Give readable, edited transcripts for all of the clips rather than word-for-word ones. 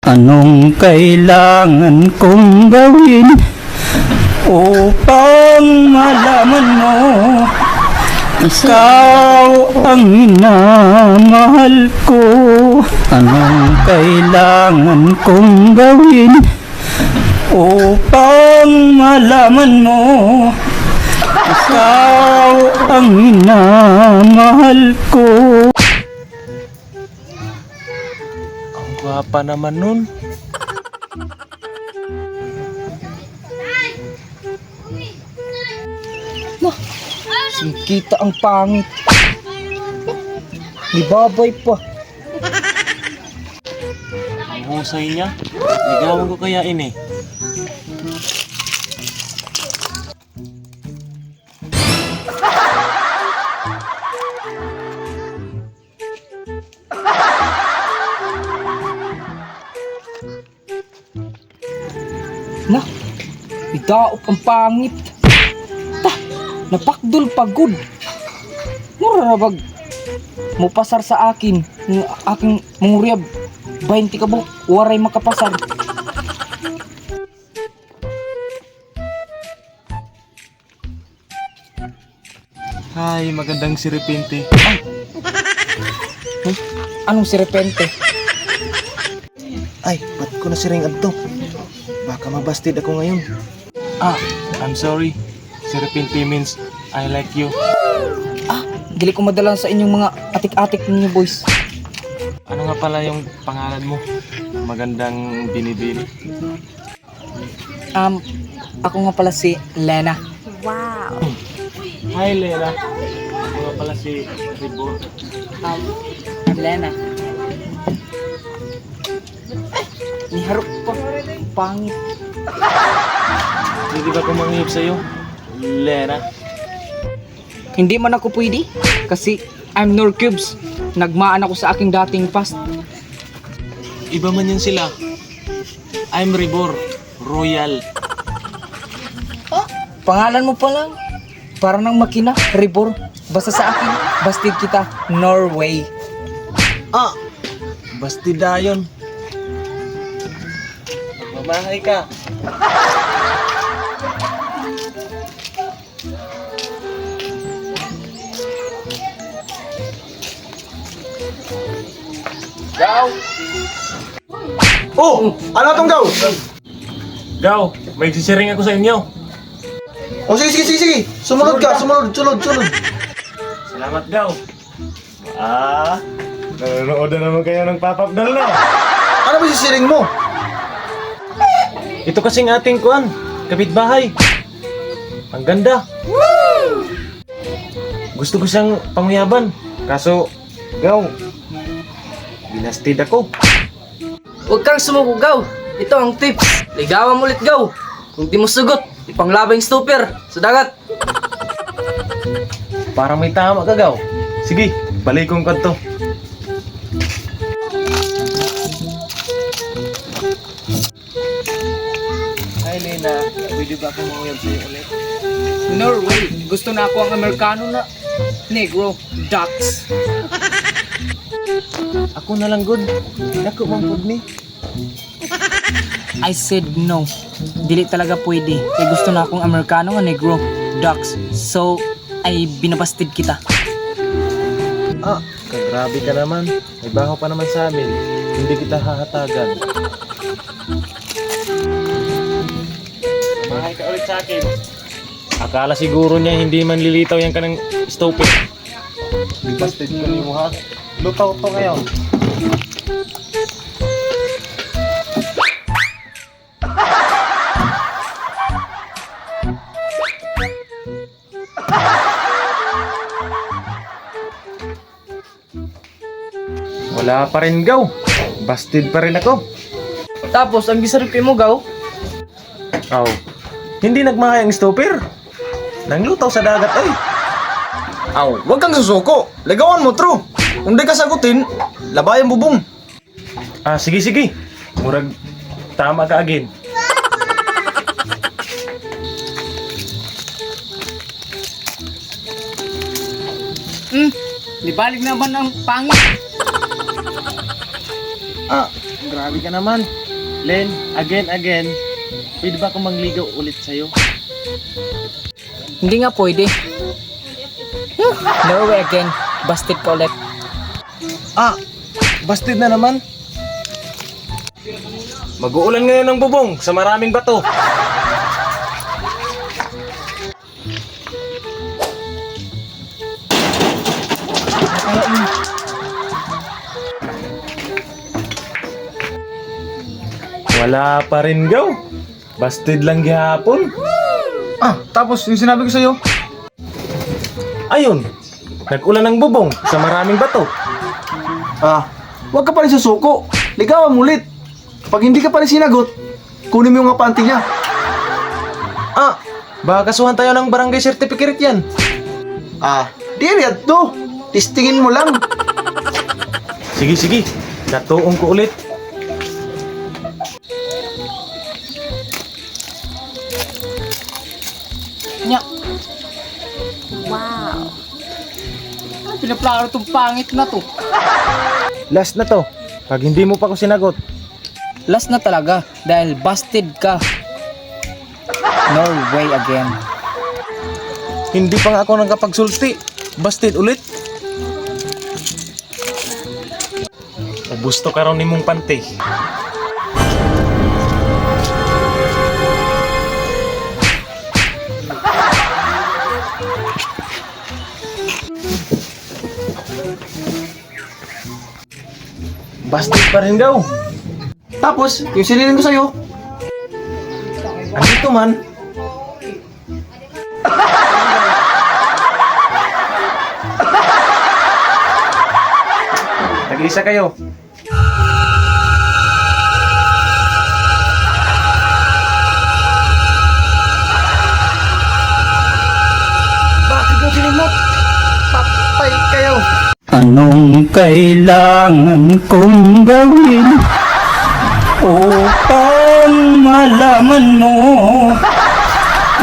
Anong kailangan kong gawin upang malaman mo ikaw ang minamahal ko? Anong kailangan kong gawin upang malaman mo ikaw ang minamahal ko? Ang gwapa naman nun. Singkita ang pangit. Ibabay pa. Ang husay niya. Ligawan ko kaya ini. Na, idaop ang pangit. Ta, napakdul pagod. Murarabag mo pasar sa akin ng aking manguriyab. 20 ka buk, waray makapasar. Hay, magandang siripinti. Anong si repente? Ay, ba't ko na siring adto? Baka mabastid ako ngayon. I'm sorry. Siripinti means I like you. Dili ko madala sa inyong mga atik-atik ninyo boys. Ano nga pala yung pangalan mo? Magandang binibini. Ako nga pala si Lena. Hi, Lena. Ako nga pala si Ribor. Lena. Niharap pa. Pangit. Hindi ba ko manghihip sa'yo? Lena. Hindi man ako pwede kasi I'm Nor Cubes. Nagmaan ako sa aking dating past. Iba man yan sila. I'm Ribor. Royal. Pangalan mo pa lang. Para ng makina, Ribor. Basta sa akin, bastid kita, Norway. Bastidayon. Mamahay ka. Gaw! Oh! Ano tong gaw? Gaw! May sisiring ako sa inyo. Oh, sige. Sumunod ka, sunod. Salamat, Gaw. Nanonood na naman kayo ng pop-up doll na. Ano ba sisiring mo? Ito kasing ating kuan, kapitbahay. Ang ganda. Gusto ko siyang pangyaban. Kaso, Gaw, binastid ako. Huwag kang sumugugaw. Ito ang tips. Ligawan mo ulit, gaw. Kung di mo sugot, ipanglabang stopper sa dagat. Parang may tama ka, Gaw. Sige, balikong ka to. Hi, Lena. Pwede ba akong manguyab sa'yo ulit? Norway. Gusto na ako ang Amerikano na Negro Ducks. Ako na lang, good. Dako mang good ni. I said no. Dili talaga pwede. Kaya gusto na akong Amerikano nga Negro Ducks. So, ay binabastid kita. Grabe ka naman. May baho pa naman sa amin. Hindi kita hahatagan. Mahay ka ulit sa akin. Akala siguro niya hindi man lilitaw yan ka ng stupid. Bastid ka niyo ha. Lutaw to ngayon. Wala pa rin, Gaw. Busted pa rin ako. Tapos, ang gisaripin mo, gaw? Hindi nagmahay ang stopper. Nanglutaw sa dagat ay. Wag kang susuko. Ligawan mo, true. Kung di ka sagutin, labay ang bubong. Sige. Murag tama ka again. Libalig naman ang pangit. Grabe ka naman. Len, again. Pwede ba akong mangligaw ulit sa'yo? Hindi nga pwede. No way again. Busted ka ulit. Ah! Busted na naman. Mag-uulan ngayon ng bubong sa maraming bato. Wala pa rin gaw. Busted lang gihapon. Ah, tapos yung sinabi ko sa'yo. Ayun, nag-ulan ng bubong sa maraming bato. Ah, huwag ka pa rin susuko. Ligawan mo ulit. Pag hindi ka pa rin sinagot, kunin mo yung mga panty niya. Ah, baka kasuhan tayo ng barangay certificate yan. Ah, di yan to. Testingin mo lang. Sige, katuong ko ulit. Nya. Wow. Ano pinaplano tong pangit na to? Last na to, pag hindi mo pa ako sinagot. Last na talaga dahil busted ka. No way again. Hindi pa nga ako nakapagsulti. Busted ulit. Ubusto ka raw ni mong pante. Busted pa rin daw. Tapos, yung sinilin ko sa'yo. Andito man. Tag-isa kayo. Bakit mo sinimot? Patay kayo. Anong kailangan kong gawin upang malaman mo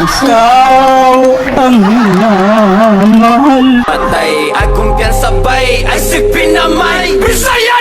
ikaw ang minamahal? Patay, ay kumpiyansa ba'y ay sipin naman Bisaya